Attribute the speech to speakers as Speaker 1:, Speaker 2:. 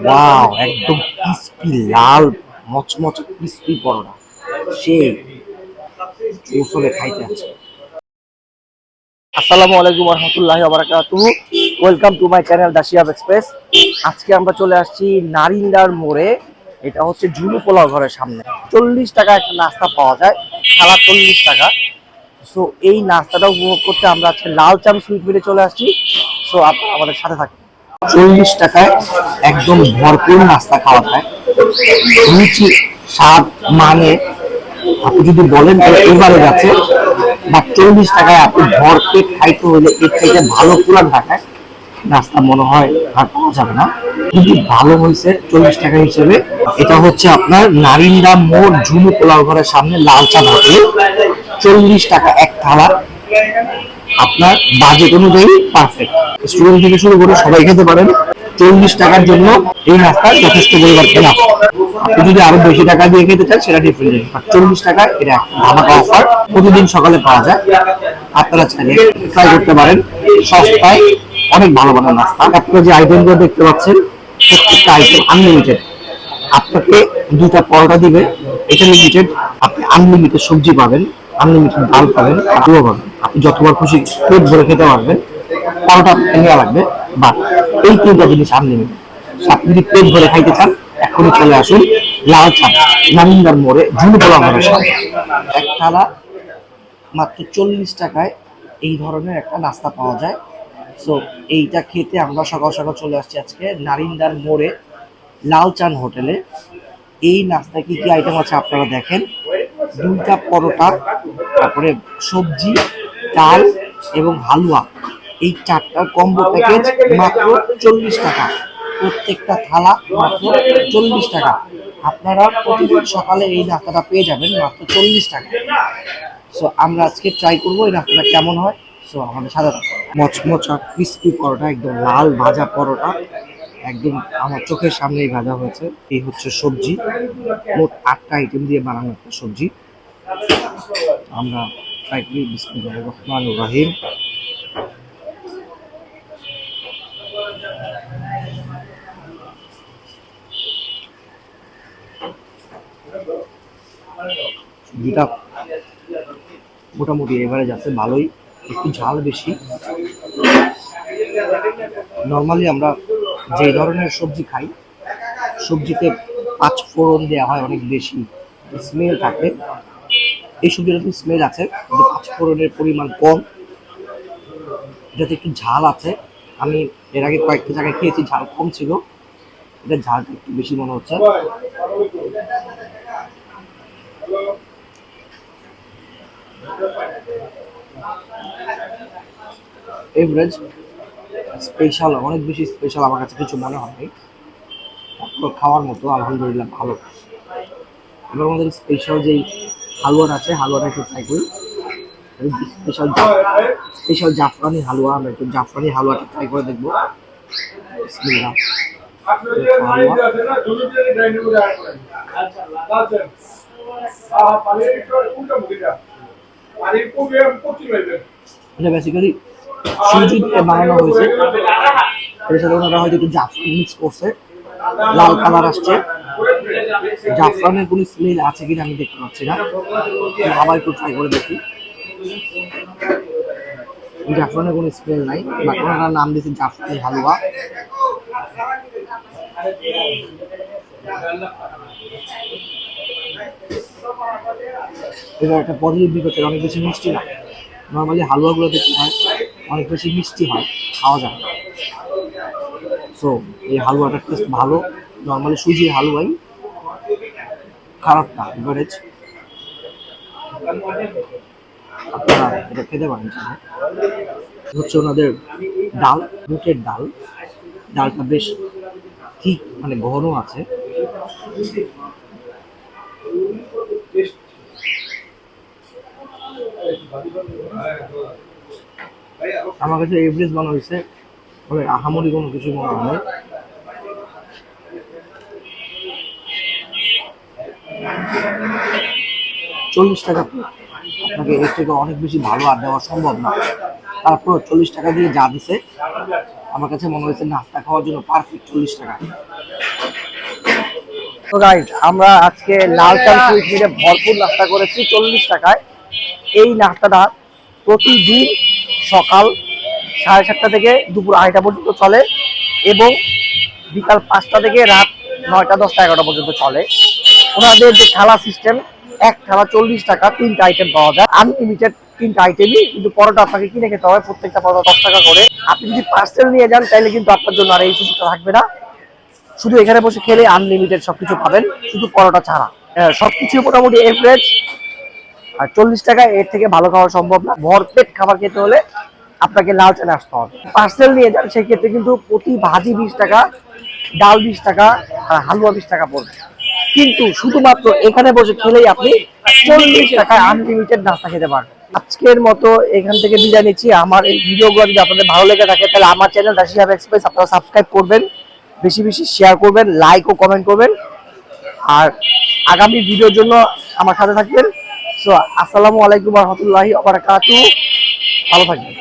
Speaker 1: Wow, একদম crispy লাল মচমচ crispy পরোটা, সেই চৌসলে খাইতে আছে। আসসালামু আলাইকুম রহমতুল্লাহি ওয়া বারাকাতুহু। Welcome to my channel the Shihab Express. আজকে আমরা চলে আসছি নারিন্দার মোড়ে। এটা হচ্ছে ঝুনু পোলাও ঘরের সামনে। 40 টাকা একটা নাস্তা পাওয়া যায়, থালা 40 টাকা। সো এই নাস্তাটা উপভোগ করতে আমরা আজকে লাল চাম সুইট মিলে চলে আসছি। সো আপনারা আমাদের সাথে থাকুন। 40 টাকায় একদম ভরপুর নাস্তা খাওয়া যায়, রুচি স্বাদ মানে আপনি যদি বলেন তাহলে এবারে যাচ্ছে। বা 40 টাকায় আপনি ভরপেট খাইতে হলে এর থেকে ভালো পুরান ঢাকায় নাস্তা মনে হয় আর পাওয়া যাবে না। কিন্তু ভালো হয়েছে 40 টাকা হিসেবে। এটা হচ্ছে আপনার নারিন্দা মোড় ঝুনু পোলাও ঘরের সামনে লাল চা হোটেল। 40 টাকা এক থালা, আপনার বাজেট অনুযায়ী পারফেক্ট। স্টুডেন্ট থেকে শুরু করে সবাই খেতে পারেন। 40 টাকার জন্য এই নাস্তা যথেষ্ট পরিবর্তন। আপনি যদি আরো বেশি টাকা দিয়ে খেতে চান সেটা ডিফারেন্ট। 40 টাকা এটা ধামাকা অফার, প্রতিদিন সকালে পাওয়া যায়। আপনারা চাইলে ট্রাই করতে পারেন। সস্তায় অনেক ভালো ভালো নাস্তা। আপনারা যে আইটেমগুলো দেখতে পাচ্ছেন প্রত্যেকটা আইটেম আনলিমিটেড। আপনাকে দুটা পরোটা দিবে, এটা লিমিটেড। আপনি আনলিমিটেড সবজি পাবেন, আনলিমিটেড ডাল পাবেন, আলুও পাবেন। আপনি যতবার খুশি পেট ভরে খেতে পারবেন। পরোটা নেওয়া লাগবে, বাট এই তিনটা জিনিস আনলিমিটেড। আপনি যদি পেট ভরে খাইতে চান এখনই চলে আসুন লাল চা নামিন্দার মোড়ে ঝুনু পোলাও ঘরের সামনে। এক থালা মাত্র 40 টাকায় এই ধরনের একটা নাস্তা পাওয়া যায়। সো এইটা খেতে আমরা সকাল সকাল চলে আসছি আজকে নারিন্দার মোড়ে লাল চান হোটেলে। এই নাস্তায় কি কি আইটেম আছে আপনারা দেখেন। দুইটা পরোটা, তারপরে সবজি, ডাল এবং হালুয়া, এই চারটার কম্বো প্যাকেজ মাত্র 40 টাকা। প্রত্যেকটা থালা মাত্র 40 টাকা। আপনারা প্রতিদিন সকালে এই নাস্তাটা পেয়ে যাবেন মাত্র 40 টাকা। সো আমরা আজকে ট্রাই করবো এই নাস্তাটা কেমন হয়। সো আমাদের সাথে মচমচা ক্রিস্পি পরোটা, একদম লাল ভাজা পরোটা, একদম আমার চোখের সামনেই ভাজা হয়েছে। এই হচ্ছে সবজি, মোট 8টা আইটেম দিয়ে বানানো একটা সবজি। আমরা ট্রাই করি। বিসমিল্লাহির রহমানির রহিম। সবজিটা মোটামুটি এভারেজ আছে, ভালোই, একটু ঝাল বেশি। নর্মালি আমরা যে ধরনের সবজি খাই, সবজিতে 5 ফোড়ন দেওয়া হয়, অনেক বেশি স্মেল থাকে। এই সবজিটাতে স্মেল আছে কিন্তু 5 ফোড়নের পরিমাণ কম। এটাতে একটু ঝাল আছে। আমি এর আগে কয়েকটা জায়গায় খেয়েছি, ঝাল কম ছিল, এটা ঝালটা একটু বেশি মনে হচ্ছে। এভারেজ, স্পেশাল, অনেক বেশি স্পেশাল আমার কাছে কিছু মনে হয়নি। তারপর খাওয়ার মতো আলহামদুলিল্লাহ ভালো। এবার আমাদের স্পেশাল যেই হালুয়াটা আছে, হালুয়াটা একটু ট্রাই করি। স্পেশাল স্পেশাল জাফরানি হালুয়া, আমরা একটু জাফরানি হালুয়াটা ট্রাই করে দেখবো। বিসমিল্লাহ। এটা বেসিক্যালি সুজি দিয়ে বানানো হয়েছে। এর সাথে ওনারা হয়তো একটু জাফরান মিক্স করছে, লাল কালার আসছে। জাফরানের কোনো স্মেল আছে কিনা আমি দেখতে পাচ্ছি না, আবার একটু ট্রাই করে দেখি। জাফরানের কোনো স্মেল নাই, বাট ওনারা নাম দিয়েছে জাফরানি হালুয়া। এবার একটা পজিটিভ দিক হচ্ছে অনেক বেশি মিষ্টি না। নর্মালি হালুয়াগুলো দেখতে হয় অনেক বেশি মিষ্টি হয়, খাওয়া যায় না। সো এই হালুয়াটার টেস্ট ভালো। নর্মালি সুজির হালুয়াই, খারাপ না, এভারেজ। আপনারা এটা খেতে পারেন। হচ্ছে ওনাদের ডাল, বুটের ডাল। ডালটা বেশ ঠিক, মানে ঘন আছে। আমার কাছে এভারেজ মনে হয়েছে, তবে আহামরি কোনো কিছু মনে হয়। 40 টাকা, আপনাকে এর থেকে অনেক বেশি ভালো আর দেওয়া সম্ভব না। তারপর 40 টাকা দিয়ে যা দিছে আমার কাছে মনে হয়েছে নাস্তা খাওয়ার জন্য পারফেক্ট। 40 টাকা তো গাইস, আমরা আজকে লাল চা সুইট মিলে ভরপুর নাস্তা করেছি 40 টাকায়। এই নাস্তাটা প্রতিদিন সকাল 7:30 থেকে দুপুর 2:30 পর্যন্ত চলে এবং বিকাল 5টা থেকে রাত 9টা 10টা 11টা পর্যন্ত চলে। ওনাদের যে থালা সিস্টেম, এক থালা 40 টাকা, 3টা আইটেম পাওয়া যায়, আনলিমিটেড 3টা আইটেমই। কিন্তু পরোটা আপনাকে কিনে খেতে হবে, প্রত্যেকটা পরোটা 10 টাকা করে। আপনি যদি পার্সেল নিয়ে যান তাহলে কিন্তু আপনার জন্য আর এই সুযোগটা থাকবে না। শুধু এখানে বসে খেলে আনলিমিটেড সবকিছু পাবেন, শুধু পরোটা ছাড়া। সবকিছু মোটামুটি এভারেজ। আর 40 টাকায় এর থেকে ভালো খাওয়া সম্ভব না। ভরপেট খাবার খেতে হলে আপনাকে লাল চালে আসতে হবে। পার্সেল নিয়ে যান সেক্ষেত্রে কিন্তু প্রতি ভাজি 20 টাকা, ডাল 20 টাকা আর হালুয়া 20 টাকা পড়বে। কিন্তু শুধুমাত্র এখানে বসে খেলেই আপনি 40 টাকায় আনলিমিটেড নাস্তা খেতে পারবেন। আজকের মতো এখান থেকে বিদায় নিচ্ছি। আমার এই ভিডিওগুলো যদি আপনাদের ভালো লেগে থাকে তাহলে আমার চ্যানেল দাসি হাব এক্সপ্রেস আপনারা সাবস্ক্রাইব করবেন, বেশি বেশি শেয়ার করবেন, লাইক ও কমেন্ট করবেন। আর আগামী ভিডিওর জন্য আমার সাথে থাকবেন। সো আসসালামু আলাইকুম ওয়া রাহমাতুল্লাহি ওয়া বারাকাতুহু। ভালো থাকবেন।